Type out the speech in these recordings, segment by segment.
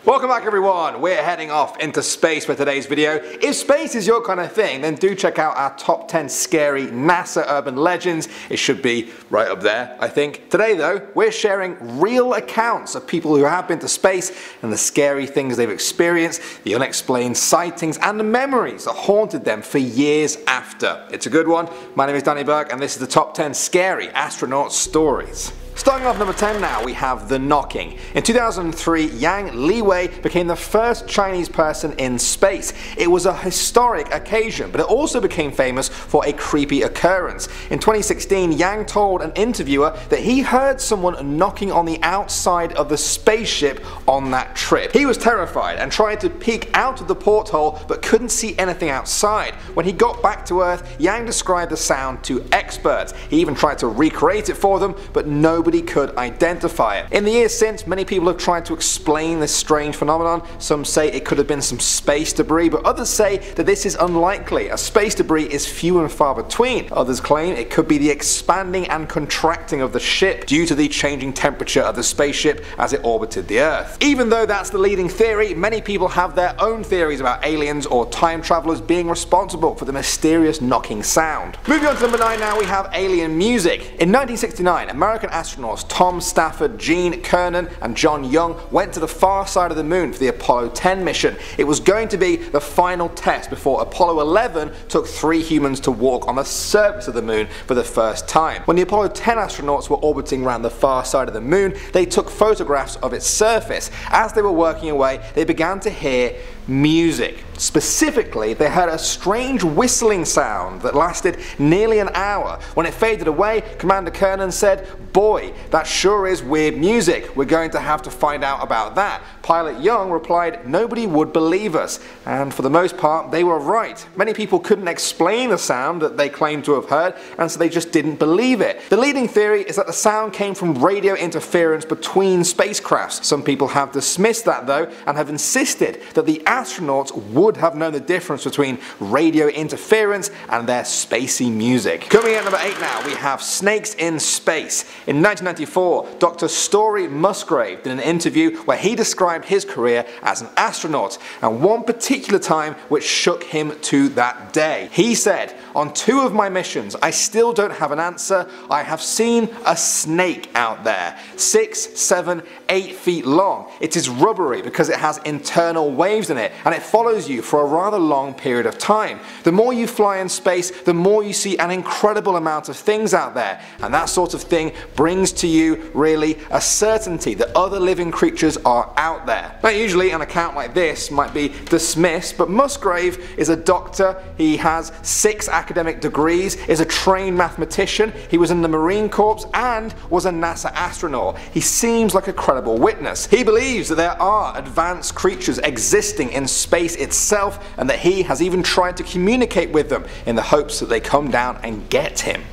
Welcome back everyone, we're heading off into space for today's video. If space is your kind of thing, then do check out our top 10 scary NASA urban legends. It should be right up there, I think. Today though, we're sharing real accounts of people who have been to space and the scary things they've experienced, the unexplained sightings and the memories that haunted them for years after. It's a good one. My name is Danny Burke and this is the top 10 scary astronaut stories. Starting off number 10 now, we have the knocking. In 2003, Yang Liwei became the first Chinese person in space. It was a historic occasion, but it also became famous for a creepy occurrence. In 2016, Yang told an interviewer that he heard someone knocking on the outside of the spaceship on that trip. He was terrified and tried to peek out of the porthole but couldn't see anything outside. When he got back to Earth, Yang described the sound to experts. He even tried to recreate it for them, but nobody could identify it. In the years since, many people have tried to explain this strange phenomenon. Some say it could have been some space debris, but others say that this is unlikely, as space debris is few and far between. Others claim it could be the expanding and contracting of the ship due to the changing temperature of the spaceship as it orbited the Earth. Even though that's the leading theory, many people have their own theories about aliens or time travelers being responsible for the mysterious knocking sound. Moving on to number 9 now, we have alien music. In 1969, American astronauts Tom Stafford, Gene Cernan and John Young went to the far side of the moon for the Apollo 10 mission. It was going to be the final test before Apollo 11 took 3 humans to walk on the surface of the moon for the first time. When the Apollo 10 astronauts were orbiting around the far side of the moon, they took photographs of its surface. As they were working away, they began to hear music. Specifically, they heard a strange whistling sound that lasted nearly an hour. When it faded away, Commander Cernan said, "Boy, that sure is weird music. We're going to have to find out about that." Pilot Young replied, "Nobody would believe us." And for the most part, they were right. Many people couldn't explain the sound that they claimed to have heard, and so they just didn't believe it. The leading theory is that the sound came from radio interference between spacecrafts. Some people have dismissed that though, and have insisted that the astronauts would have known the difference between radio interference and their spacey music. Coming in at number 8 now, we have snakes in space. In 1994, Dr. Story Musgrave did an interview where he described his career as an astronaut, and one particular time which shook him to that day. He said, "On 2 of my missions, I still don't have an answer. I have seen a snake out there, 6, 7, 8 feet long. It is rubbery because it has internal waves in it, and it follows you for a rather long period of time. The more you fly in space, the more you see an incredible amount of things out there, and that sort of thing brings to you really a certainty that other living creatures are out there." Now usually an account like this might be dismissed, but Musgrave is a doctor, he has 6 academic degrees, is a trained mathematician, he was in the Marine Corps and was a NASA astronaut. He seems like a credible witness. He believes that there are advanced creatures existing in space itself, and that he has even tried to communicate with them in the hopes that they come down and get him.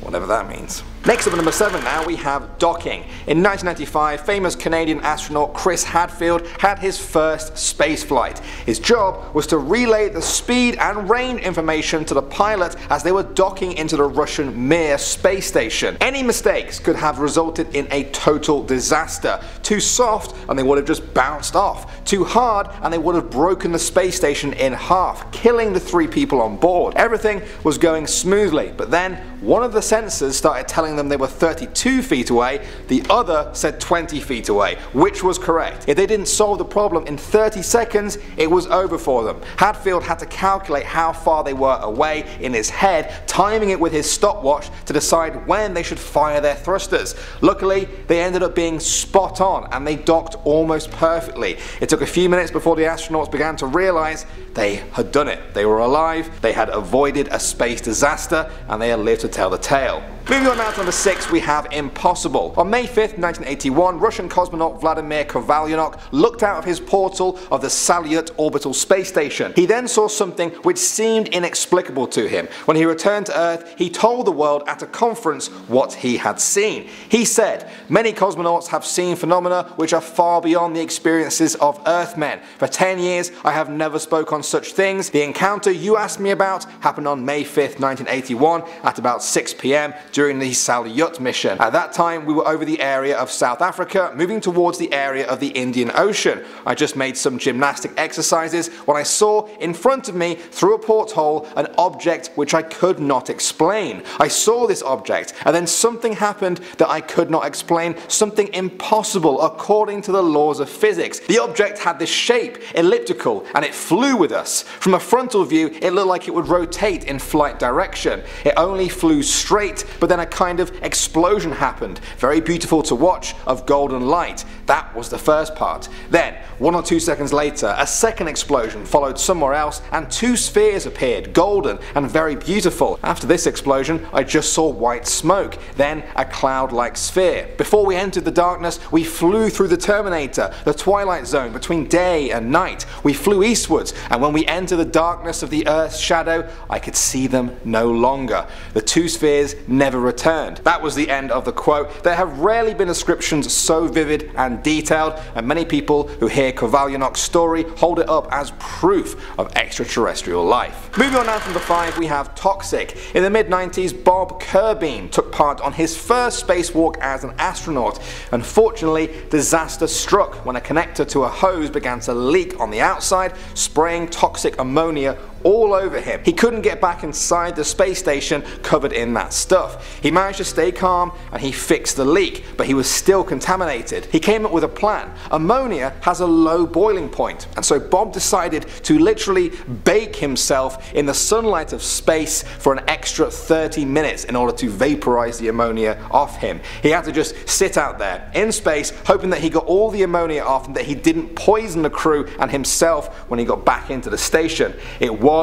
Whatever that means. Next up at number 7 now, we have docking. In 1995, famous Canadian astronaut Chris Hadfield had his first space flight. His job was to relay the speed and range information to the pilot as they were docking into the Russian Mir space station. Any mistakes could have resulted in a total disaster. Too soft and they would have just bounced off. Too hard and they would have broken the space station in half, killing the 3 people on board. Everything was going smoothly, but then one of the sensors started telling them they were 32 feet away, the other said 20 feet away, which was correct. If they didn't solve the problem in 30 seconds, it was over for them. Hadfield had to calculate how far they were away in his head, timing it with his stopwatch to decide when they should fire their thrusters. Luckily, they ended up being spot on and they docked almost perfectly. It took a few minutes before the astronauts began to realize they had done it. They were alive, they had avoided a space disaster, and they had lived to tell the tale. Moving on now to number 6, we have impossible. On May 5th, 1981, Russian cosmonaut Vladimir Kovalyonok looked out of his portal of the Salyut orbital space station. He then saw something which seemed inexplicable to him. When he returned to Earth, he told the world at a conference what he had seen. He said, "Many cosmonauts have seen phenomena which are far beyond the experiences of Earthmen. For 10 years, I have never spoken on such things. The encounter you asked me about happened on May 5th, 1981 at about 6 p.m. during the Salyut mission. At that time, we were over the area of South Africa, moving towards the area of the Indian Ocean. I just made some gymnastic exercises when I saw in front of me, through a porthole, an object which I could not explain. I saw this object, and then something happened that I could not explain, something impossible according to the laws of physics. The object had this shape, elliptical, and it flew with us. From a frontal view, it looked like it would rotate in flight direction. It only flew straight, but then a kind of explosion happened, very beautiful to watch, of golden light. That was the first part. Then, 1 or 2 seconds later, a second explosion followed somewhere else, and 2 spheres appeared, golden and very beautiful. After this explosion, I just saw white smoke, then a cloud-like sphere. Before we entered the darkness, we flew through the Terminator, the twilight zone between day and night. We flew eastwards, and when we entered the darkness of the Earth's shadow, I could see them no longer. The 2 spheres never returned. That was the end of the quote. There have rarely been descriptions so vivid and detailed, and many people who hear Kovalyonok's story hold it up as proof of extraterrestrial life. Moving on now to number 5, we have toxic. In the mid-90s, Bob Kerbean took part on his first spacewalk as an astronaut. Unfortunately, disaster struck when a connector to a hose began to leak on the outside, spraying toxic ammonia all over him. He couldn't get back inside the space station covered in that stuff. He managed to stay calm and he fixed the leak, but he was still contaminated. He came up with a plan. Ammonia has a low boiling point, and so Bob decided to literally bake himself in the sunlight of space for an extra 30 minutes in order to vaporize the ammonia off him. He had to just sit out there in space, hoping that he got all the ammonia off and that he didn't poison the crew and himself when he got back into the station. It was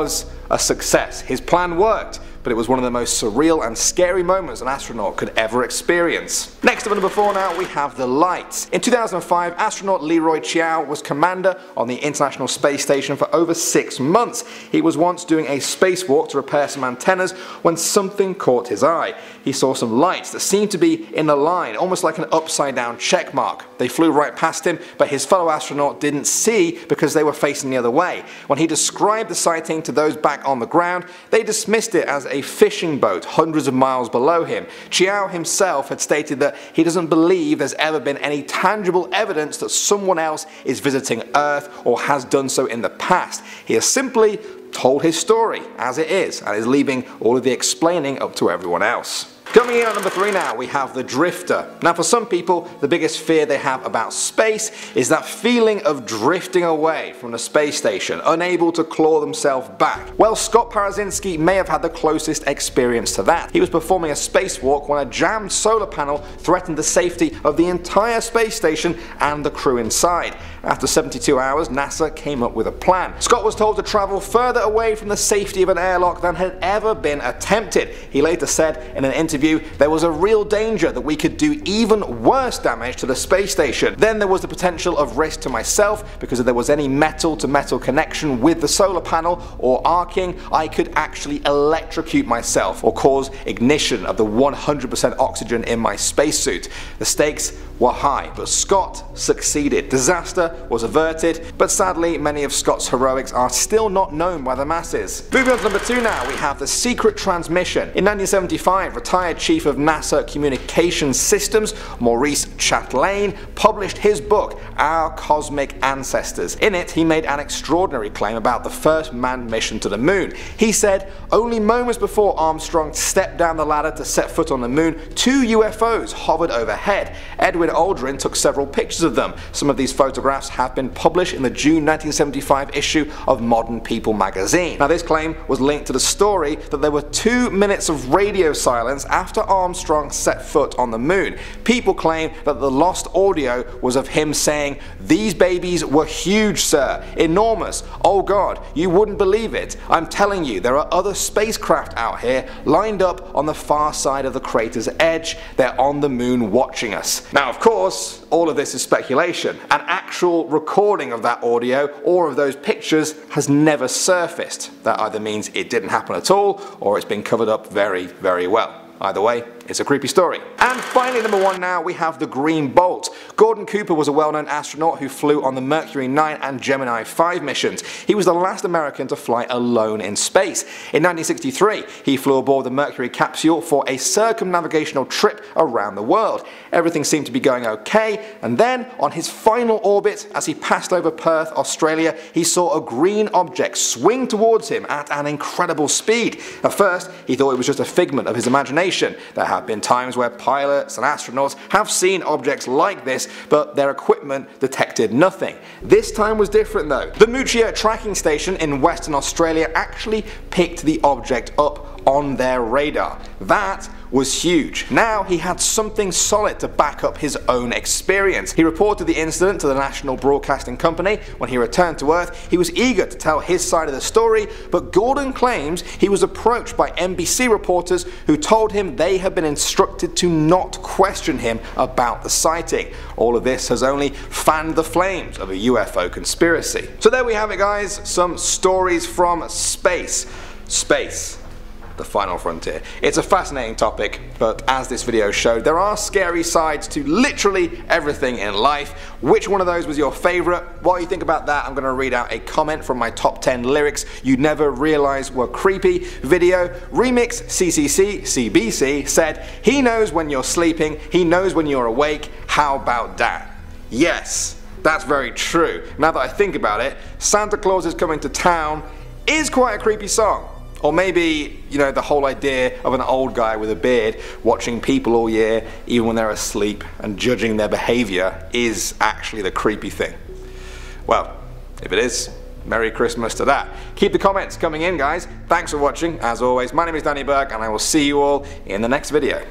a success. His plan worked, but it was one of the most surreal and scary moments an astronaut could ever experience. Next up at number 4 now, we have the lights. In 2005, astronaut Leroy Chiao was commander on the International Space Station for over 6 months. He was once doing a spacewalk to repair some antennas when something caught his eye. He saw some lights that seemed to be in a line, almost like an upside down check mark. They flew right past him, but his fellow astronaut didn't see because they were facing the other way. When he described the sighting to those back on the ground, they dismissed it as a fishing boat hundreds of miles below him. Chiao himself had stated that he doesn't believe there's ever been any tangible evidence that someone else is visiting Earth or has done so in the past. He has simply told his story as it is and is leaving all of the explaining up to everyone else. Coming in at number 3 now, we have the drifter. Now for some people, the biggest fear they have about space is that feeling of drifting away from the space station, unable to claw themselves back. Well, Scott Parazinski may have had the closest experience to that. He was performing a spacewalk when a jammed solar panel threatened the safety of the entire space station and the crew inside. After 72 hours, NASA came up with a plan. Scott was told to travel further away from the safety of an airlock than had ever been attempted. He later said in an interview, there was a real danger that we could do even worse damage to the space station. Then there was the potential of risk to myself because if there was any metal to metal connection with the solar panel or arcing, I could actually electrocute myself or cause ignition of the 100% oxygen in my spacesuit. The stakes were high, but Scott succeeded. Disaster was averted, but sadly many of Scott's heroics are still not known by the masses. Moving on to number 2 now, we have the secret transmission. In 1975, retired chief of NASA Communications Systems, Maurice Chatelain, published his book, Our Cosmic Ancestors. In it, he made an extraordinary claim about the first manned mission to the moon. He said, only moments before Armstrong stepped down the ladder to set foot on the moon, 2 UFOs hovered overhead. Edwin Aldrin took several pictures of them. Some of these photographs have been published in the June 1975 issue of Modern People magazine. Now this claim was linked to the story that there were 2 minutes of radio silence after Armstrong set foot on the moon. People claim that the lost audio was of him saying, "These babies were huge, sir, enormous. Oh God, you wouldn't believe it. I'm telling you, there are other spacecraft out here lined up on the far side of the crater's edge. They're on the moon watching us." Now of course, all of this is speculation. An actual recording of that audio or of those pictures has never surfaced. That either means it didn't happen at all or it's been covered up very, very well. Either way, it's a creepy story. And finally, number 1 now, we have the Green Bolt. Gordon Cooper was a well-known astronaut who flew on the Mercury 9 and Gemini 5 missions. He was the last American to fly alone in space. In 1963, he flew aboard the Mercury capsule for a circumnavigational trip around the world. Everything seemed to be going okay, and then on his final orbit, as he passed over Perth, Australia, he saw a green object swing towards him at an incredible speed. At first, he thought it was just a figment of his imagination. There have been times where pilots and astronauts have seen objects like this, but their equipment detected nothing. This time was different though. The Moochia tracking station in Western Australia actually picked the object up on their radar. That was huge. Now he had something solid to back up his own experience. He reported the incident to the National Broadcasting Company. When he returned to Earth, he was eager to tell his side of the story, but Gordon claims he was approached by NBC reporters who told him they had been instructed to not question him about the sighting. All of this has only fanned the flames of a UFO conspiracy. So there we have it, guys, some stories from space. Space. The final frontier. It's a fascinating topic, but as this video showed, there are scary sides to literally everything in life. Which one of those was your favourite? While you think about that, I'm going to read out a comment from my top 10 lyrics you never realised were creepy video. Remix CCC CBC said, "He knows when you're sleeping, he knows when you're awake, how about that?" Yes, that's very true. Now that I think about it, Santa Claus is Coming to Town is quite a creepy song. Or maybe, you know, the whole idea of an old guy with a beard watching people all year, even when they're asleep, and judging their behaviour is actually the creepy thing. Well, if it is, Merry Christmas to that. Keep the comments coming in, guys. Thanks for watching. As always, my name is Danny Burke, and I will see you all in the next video.